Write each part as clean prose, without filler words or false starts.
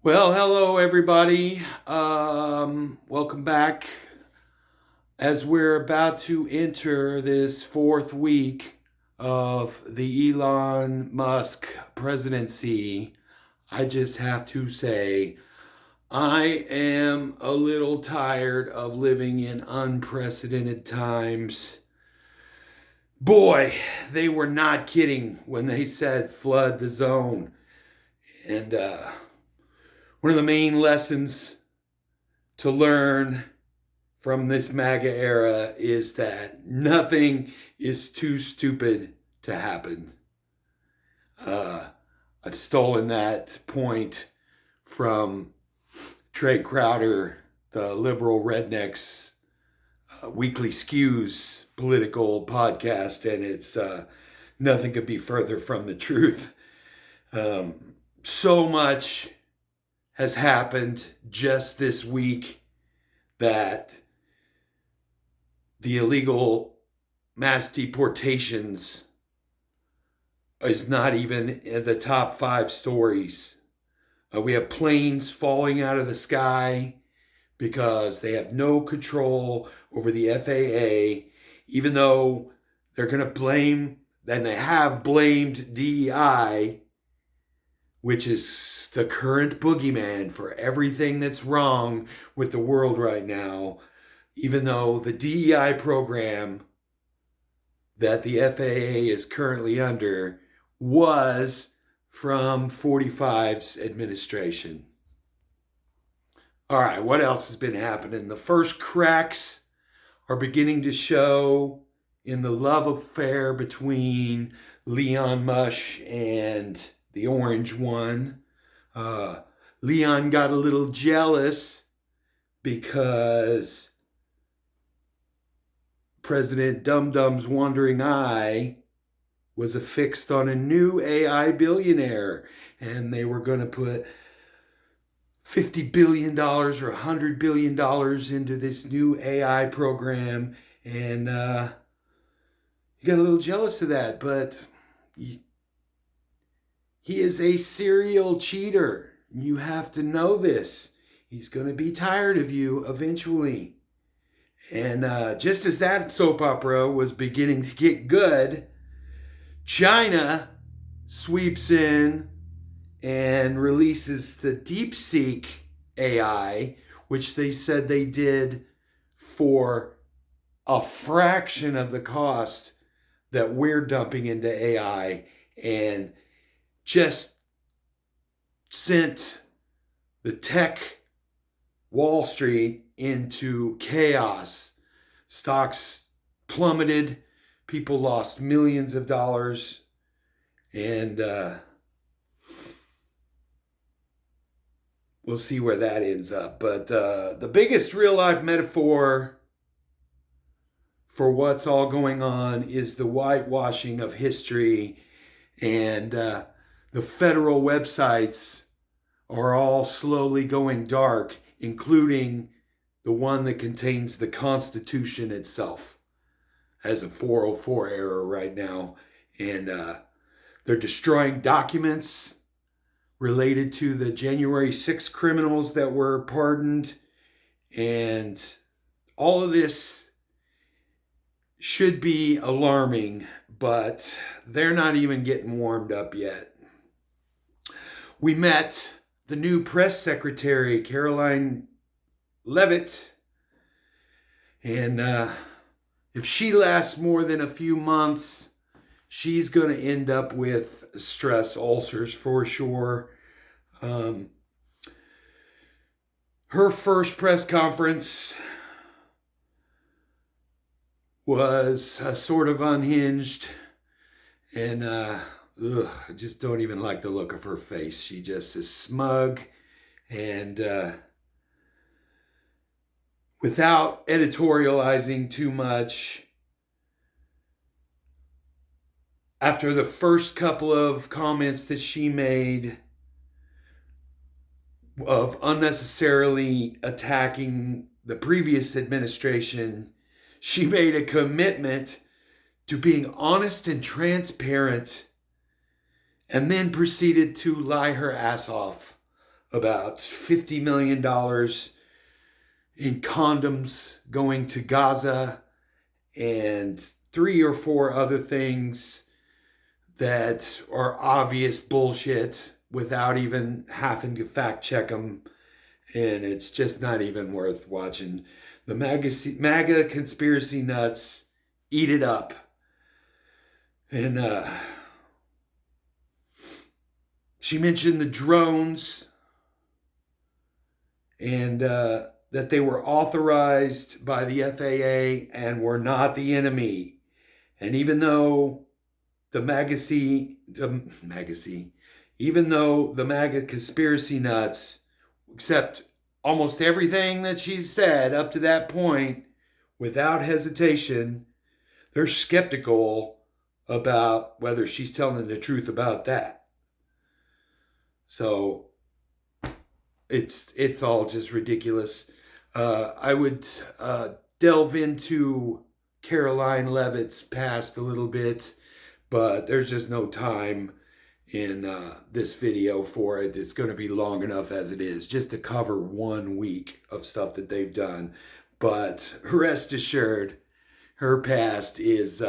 Well, hello everybody. Welcome back. As we're about to enter this fourth week of the Elon Musk presidency, I just have to say I am a little tired of living in unprecedented times. Boy, they were not kidding when they said flood the zone. And one of the main lessons to learn from this MAGA era is that nothing is too stupid to happen. Uh, I've stolen that point from Trey Crowder, the liberal rednecks weekly skews political podcast, and it's nothing could be further from the truth. So much has happened just this week that the illegal mass deportations is not even in the top 5 stories. We have planes falling out of the sky because they have no control over the FAA, even though they're going to blame, and they have blamed DEI, which is the current boogeyman for everything that's wrong with the world right now, even though the DEI program that the FAA is currently under was from 45's administration. All right, what else has been happening? The first cracks are beginning to show in the love affair between Leon Musk and the orange one. Leon got a little jealous because President Dum Dum's wandering eye was affixed on a new AI billionaire, and they were going to put $50 billion or $100 billion into this new AI program, and he got a little jealous of that, but he is a serial cheater. You have to know this. He's going to be tired of you eventually. And just as that soap opera was beginning to get good, China sweeps in and releases the DeepSeek AI, which they said they did for a fraction of the cost that we're dumping into AI, and just sent the tech Wall Street into chaos. Stocks plummeted, people lost millions of dollars, and we'll see where that ends up. But the biggest real life metaphor for what's all going on is the whitewashing of history, and the federal websites are all slowly going dark, including the one that contains the Constitution itself. Has a 404 error right now, and they're destroying documents related to the January 6 criminals that were pardoned, and all of this should be alarming, but they're not even getting warmed up yet. We met the new press secretary, Karoline Leavitt, and if she lasts more than a few months, she's going to end up with stress ulcers for sure. Her first press conference was sort of unhinged, and I just don't even like the look of her face. She just is smug and without editorializing too much. After the first couple of comments that she made of unnecessarily attacking the previous administration, she made a commitment to being honest and transparent, and then proceeded to lie her ass off about $50 million in condoms going to Gaza, and 3 or 4 other things that are obvious bullshit without even having to fact check them. And it's just not even worth watching. The MAGA conspiracy nuts eat it up. And she mentioned the drones, and that they were authorized by the FAA and were not the enemy. And even though the MAGA conspiracy nuts accept almost everything that she's said up to that point without hesitation, they're skeptical about whether she's telling the truth about that. So it's all just ridiculous. I would delve into Caroline Leavitt's past a little bit, but there's just no time in this video for it. It's going to be long enough as it is just to cover 1 week of stuff that they've done. But rest assured, her past is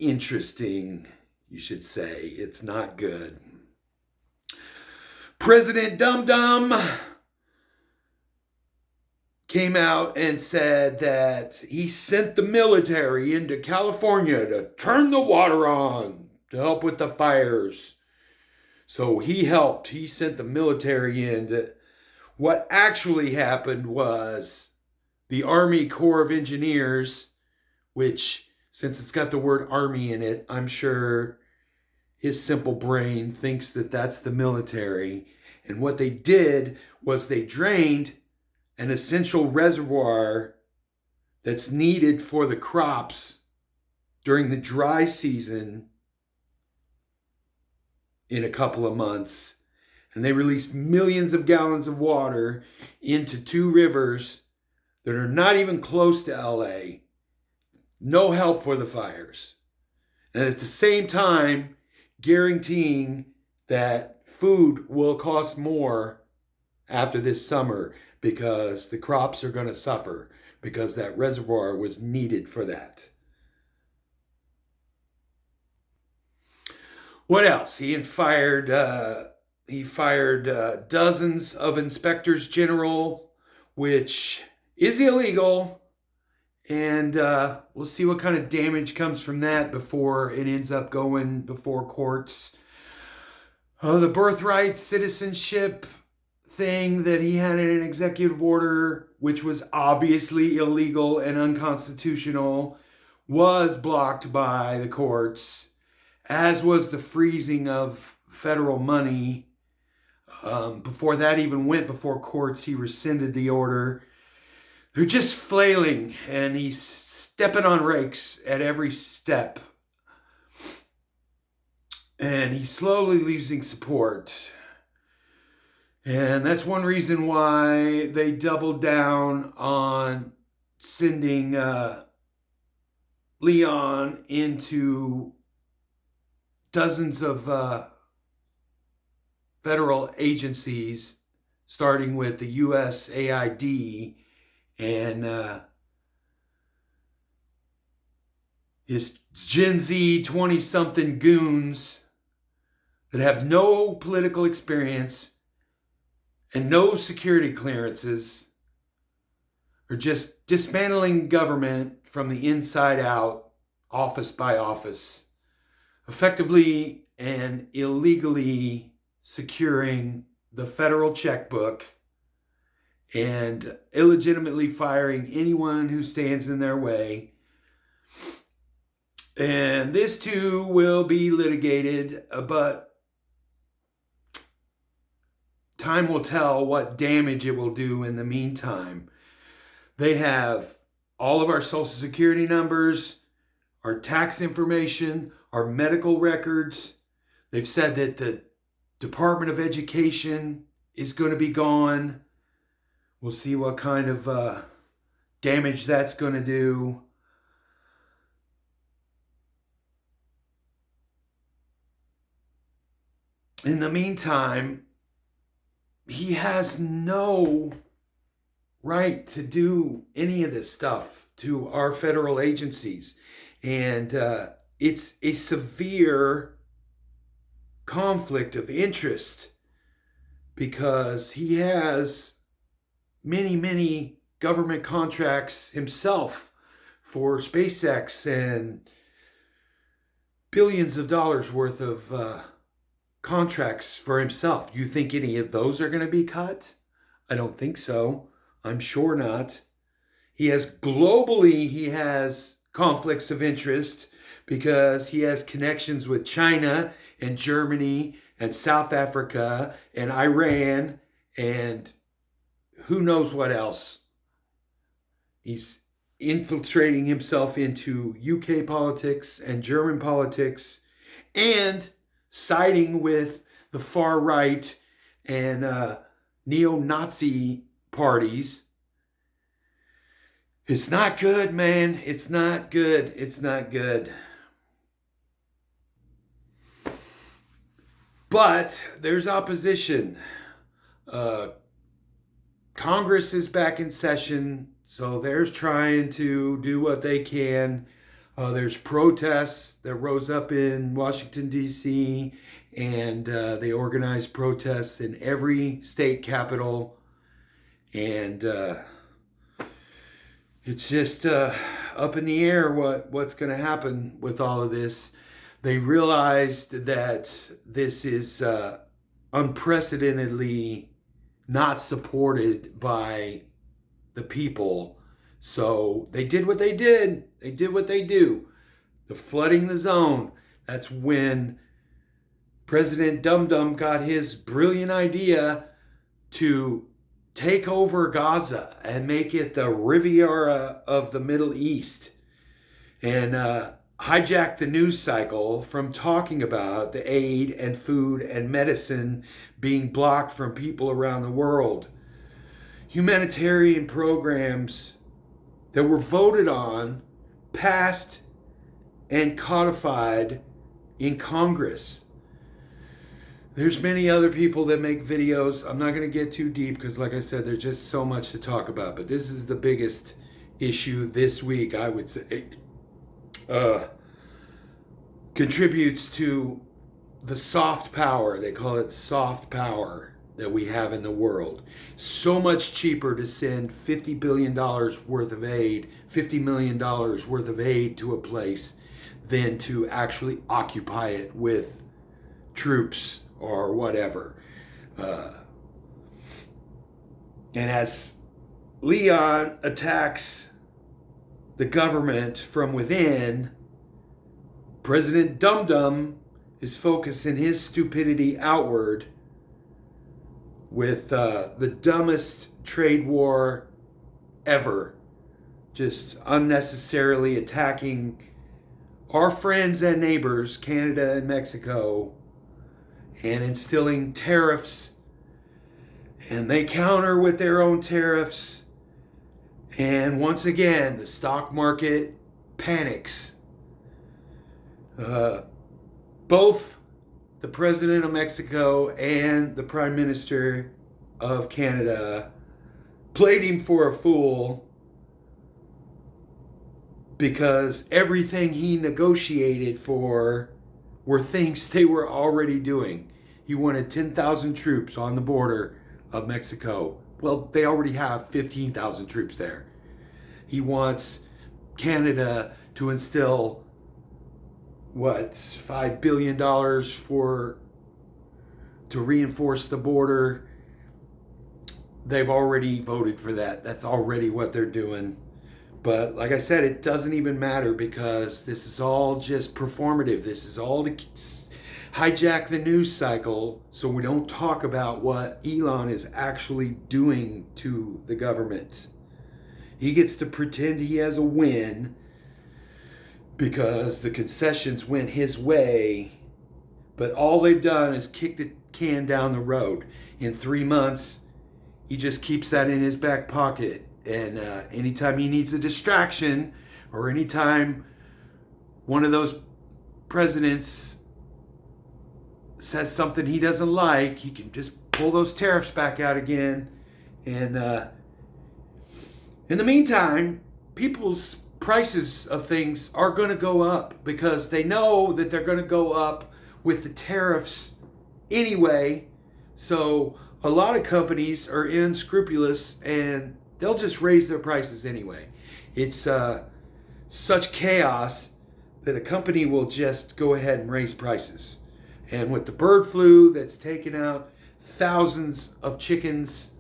interesting, you should say. It's not good. President Dum Dum came out and said that he sent the military into California to turn the water on to help with the fires. So he helped. He sent the military in. What actually happened was the Army Corps of Engineers, which, since it's got the word Army in it, I'm sure his simple brain thinks that that's the military. And what they did was they drained an essential reservoir that's needed for the crops during the dry season in a couple of months. And they released millions of gallons of water into 2 rivers that are not even close to LA. No help for the fires. And at the same time, guaranteeing that food will cost more after this summer because the crops are going to suffer because that reservoir was needed for that. What else? He fired dozens of inspectors general, which is illegal. And we'll see what kind of damage comes from that before it ends up going before courts. The birthright citizenship thing that he had in an executive order, which was obviously illegal and unconstitutional, was blocked by the courts, as was the freezing of federal money. Before that even went before courts, he rescinded the order. They're just flailing, and he's stepping on rakes at every step. And he's slowly losing support. And that's one reason why they doubled down on sending Leon into dozens of federal agencies, starting with the USAID and his Gen Z 20-something goons that have no political experience and no security clearances, are just dismantling government from the inside out, office by office, effectively and illegally securing the federal checkbook and illegitimately firing anyone who stands in their way. And this too will be litigated, but time will tell what damage it will do in the meantime. They have all of our social security numbers, our tax information, our medical records. They've said that the Department of Education is going to be gone. We'll see what kind of damage that's going to do. In the meantime, he has no right to do any of this stuff to our federal agencies. And it's a severe conflict of interest because he has many, many government contracts himself for SpaceX and billions of dollars worth of contracts for himself. You think any of those are going to be cut? I don't think so. I'm sure not. He has conflicts of interest because he has connections with China and Germany and South Africa and Iran and who knows what else. He's infiltrating himself into UK politics and German politics and siding with the far right and neo-Nazi parties. It's not good, man. It's not good. It's not good. But there's opposition. Congress is back in session, so they're trying to do what they can. There's protests that rose up in Washington, D.C., and they organized protests in every state capital. And it's just up in the air what's going to happen with all of this. They realized that this is unprecedentedly not supported by the people. So they did what they did. They did what they do. The flooding the zone. That's when President Dum Dum got his brilliant idea to take over Gaza and make it the Riviera of the Middle East and hijack the news cycle from talking about the aid and food and medicine being blocked from people around the world. Humanitarian programs that were voted on, passed, and codified in Congress. There's many other people that make videos. I'm not going to get too deep because, like I said, there's just so much to talk about. But this is the biggest issue this week, I would say. Contributes to the soft power, they call it soft power, that we have in the world. So much cheaper to send $50 billion worth of aid, $50 million worth of aid to a place than to actually occupy it with troops or whatever. And as Leon attacks the government from within, President Dum Dum is focusing his stupidity outward with the dumbest trade war ever. Just unnecessarily attacking our friends and neighbors, Canada and Mexico, and instilling tariffs. And they counter with their own tariffs. And once again, the stock market panics. Both the President of Mexico and the Prime Minister of Canada played him for a fool because everything he negotiated for were things they were already doing. He wanted 10,000 troops on the border of Mexico. Well, they already have 15,000 troops there. He wants Canada to instill $5 billion to reinforce the border. They've already voted for that. That's already what they're doing. But like I said, it doesn't even matter because this is all just performative. This is all to hijack the news cycle so we don't talk about what Elon is actually doing to the government. He gets to pretend he has a win because the concessions went his way, but all they've done is kick the can down the road. In 3 months, he just keeps that in his back pocket, and anytime he needs a distraction, or anytime one of those presidents says something he doesn't like, he can just pull those tariffs back out again. And in the meantime, people's prices of things are going to go up because they know that they're going to go up with the tariffs anyway. So a lot of companies are unscrupulous and they'll just raise their prices anyway. It's such chaos that a company will just go ahead and raise prices. And with the bird flu that's taken out thousands of chickens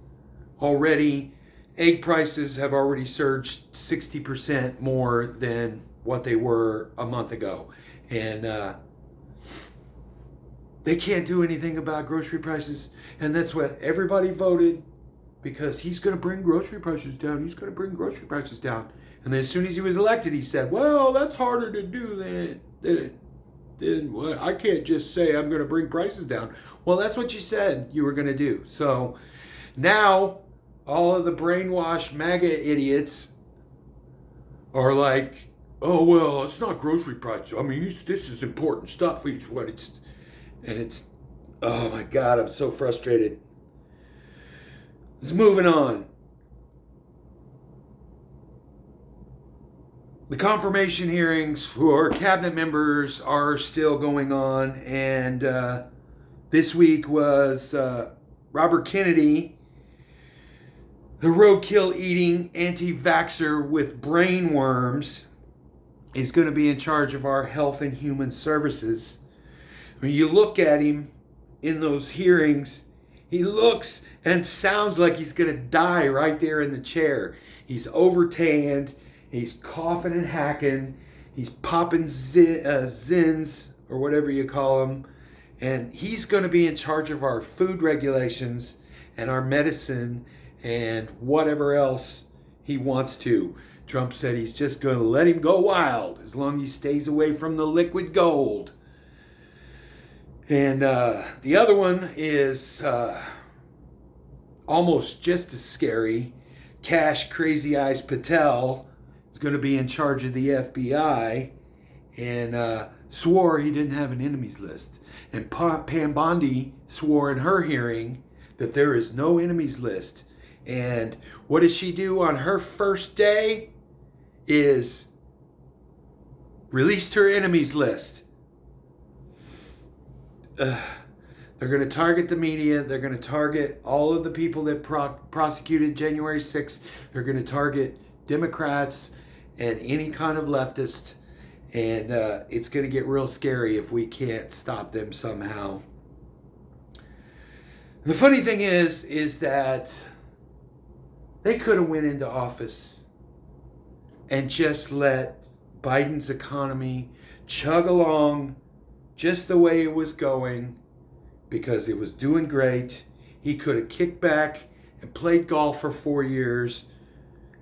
already, egg prices have already surged 60% more than what they were a month ago. And they can't do anything about grocery prices. And that's what everybody voted, because he's going to bring grocery prices down. He's going to bring grocery prices down. And then as soon as he was elected, he said, well, that's harder to do than what? I can't just say I'm going to bring prices down. Well, that's what you said you were going to do. So now all of the brainwashed MAGA idiots are like, oh, well, it's not grocery prices. I mean, this is important stuff. It's, oh my God, I'm so frustrated. Let's moving on. The confirmation hearings for cabinet members are still going on, and this week was Robert Kennedy, the roadkill eating anti-vaxxer with brain worms, is going to be in charge of our Health and Human Services. When you look at him in those hearings, he looks and sounds like he's going to die right there in the chair. He's overtanned. He's coughing and hacking. He's popping zins, or whatever you call them. And he's going to be in charge of our food regulations and our medicine and whatever else he wants to. Trump said he's just going to let him go wild as long as he stays away from the liquid gold. And the other one is almost just as scary. Kash Crazy Eyes Patel is going to be in charge of the FBI, and swore he didn't have an enemies list. And Pam Bondi swore in her hearing that there is no enemies list. And what does she do on her first day? Is released her enemies list. They're going to target the media. They're going to target all of the people that prosecuted January 6th. They're going to target Democrats and any kind of leftist. And it's going to get real scary if we can't stop them somehow. The funny thing is that they could have went into office and just let Biden's economy chug along just the way it was going, because it was doing great. He could have kicked back and played golf for 4 years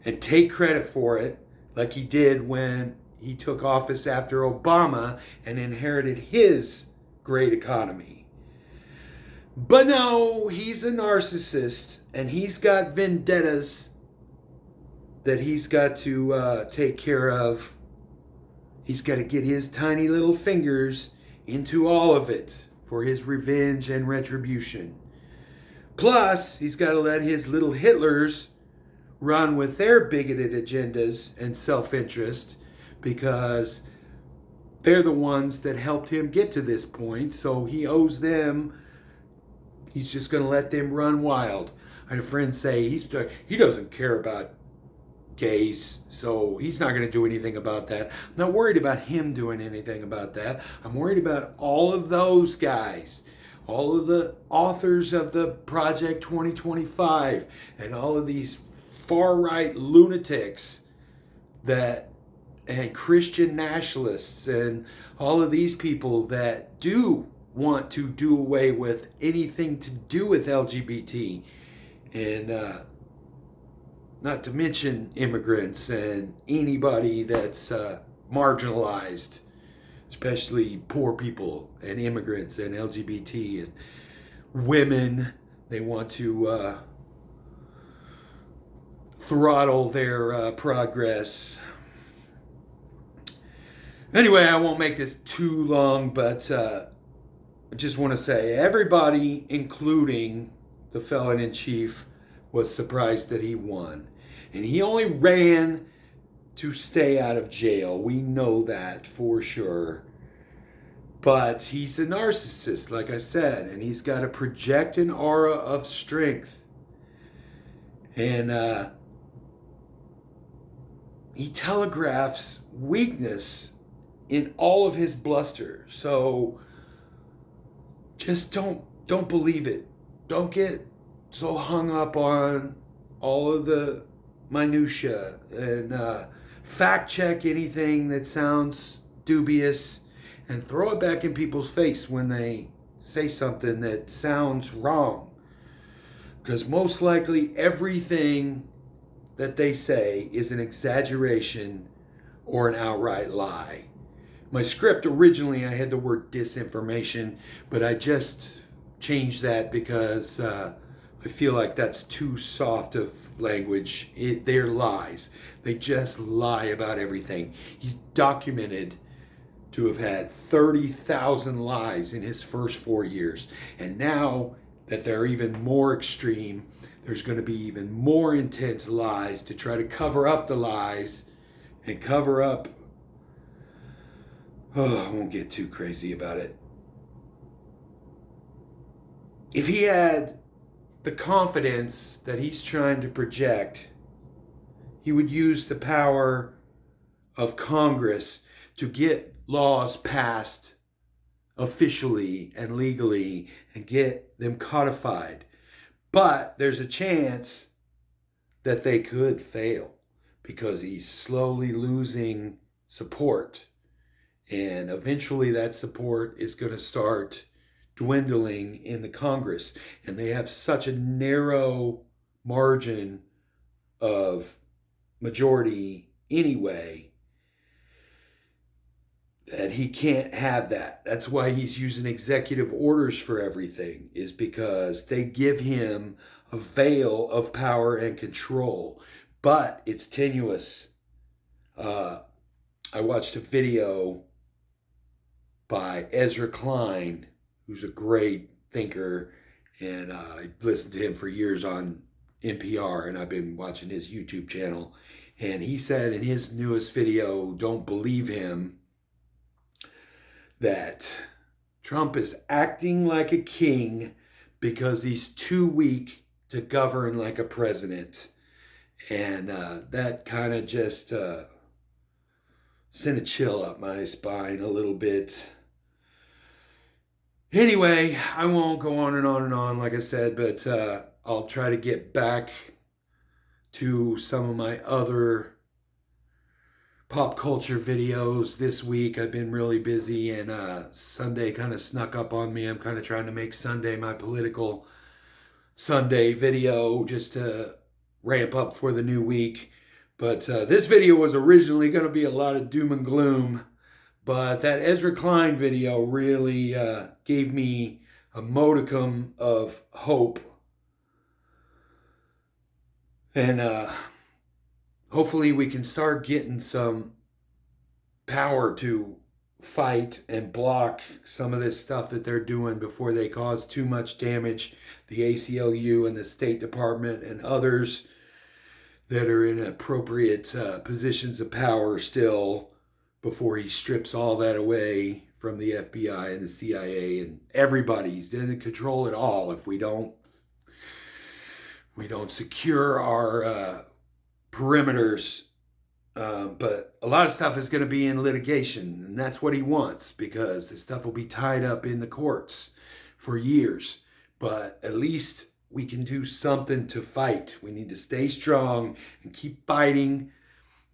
and take credit for it, like he did when he took office after Obama and inherited his great economy. But no, he's a narcissist, and he's got vendettas that he's got to take care of. He's got to get his tiny little fingers into all of it for his revenge and retribution. Plus, he's got to let his little Hitlers run with their bigoted agendas and self-interest, because they're the ones that helped him get to this point. So he owes them. He's just going to let them run wild. I had a friend say he doesn't care about gays, so he's not going to do anything about that. I'm not worried about him doing anything about that. I'm worried about all of those guys, all of the authors of the Project 2025, and all of these far-right lunatics and Christian nationalists, and all of these people that do want to do away with anything to do with LGBT, and not to mention immigrants and anybody that's marginalized, especially poor people and immigrants and LGBT and women. They want to throttle their progress. Anyway, I won't make this too long, but I just want to say everybody, including the felon-in-chief, was surprised that he won. And he only ran to stay out of jail. We know that for sure. But he's a narcissist, like I said, and he's got to project an aura of strength. And he telegraphs weakness in all of his bluster. So just don't believe it. Don't get so hung up on all of the minutia, and fact check anything that sounds dubious and throw it back in people's face when they say something that sounds wrong. Because most likely everything that they say is an exaggeration or an outright lie. My script originally, I had the word disinformation, but I just changed that because I feel like that's too soft of language. They're lies. They just lie about everything. He's documented to have had 30,000 lies in his first 4 years. And now that they're even more extreme, there's going to be even more intense lies to try to cover up the lies and cover up. Oh, I won't get too crazy about it. If he had the confidence that he's trying to project, he would use the power of Congress to get laws passed officially and legally and get them codified. But there's a chance that they could fail because he's slowly losing support. And eventually that support is going to start dwindling in the Congress. And they have such a narrow margin of majority anyway that he can't have that. That's why he's using executive orders for everything, is because they give him a veil of power and control. But it's tenuous. I watched a video by Ezra Klein, who's a great thinker, and I listened to him for years on NPR, and I've been watching his YouTube channel. And he said in his newest video, Don't Believe Him, that Trump is acting like a king because he's too weak to govern like a president. And that kind of just sent a chill up my spine a little bit. Anyway, I won't go on and on and on, like I said, but I'll try to get back to some of my other pop culture videos this week. I've been really busy, and Sunday kind of snuck up on me. I'm kind of trying to make Sunday my political Sunday video just to ramp up for the new week. But this video was originally going to be a lot of doom and gloom, but that Ezra Klein video really gave me a modicum of hope. And hopefully we can start getting some power to fight and block some of this stuff that they're doing before they cause too much damage. The ACLU and the State Department and others that are in appropriate positions of power still, before he strips all that away from the FBI and the CIA and everybody. He's in control it all if we don't secure our perimeters. But a lot of stuff is going to be in litigation, and that's what he wants, because the stuff will be tied up in the courts for years. But at least we can do something to fight. We need to stay strong and keep fighting.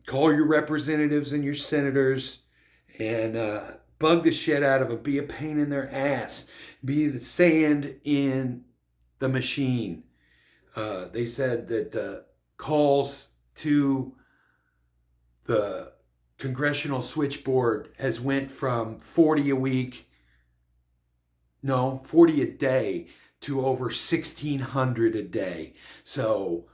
Call your representatives and your senators and bug the shit out of them. Be a pain in their ass. Be the sand in the machine. They said that the calls to the congressional switchboard has went from 40 a day to over 1,600 a day. So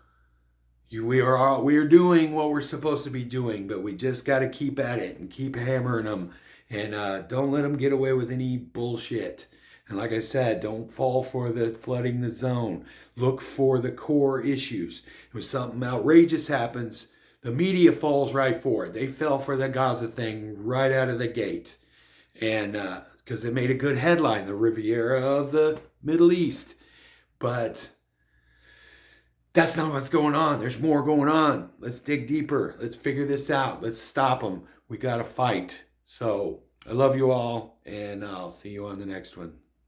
we are doing what we're supposed to be doing, but we just got to keep at it and keep hammering them, and don't let them get away with any bullshit. And like I said, don't fall for the flooding the zone. Look for the core issues. When something outrageous happens, the media falls right for it. They fell for the Gaza thing right out of the gate. And because it made a good headline, the Riviera of the Middle East. But that's not what's going on. There's more going on. Let's dig deeper. Let's figure this out. Let's stop them. We got to fight. So I love you all, and I'll see you on the next one.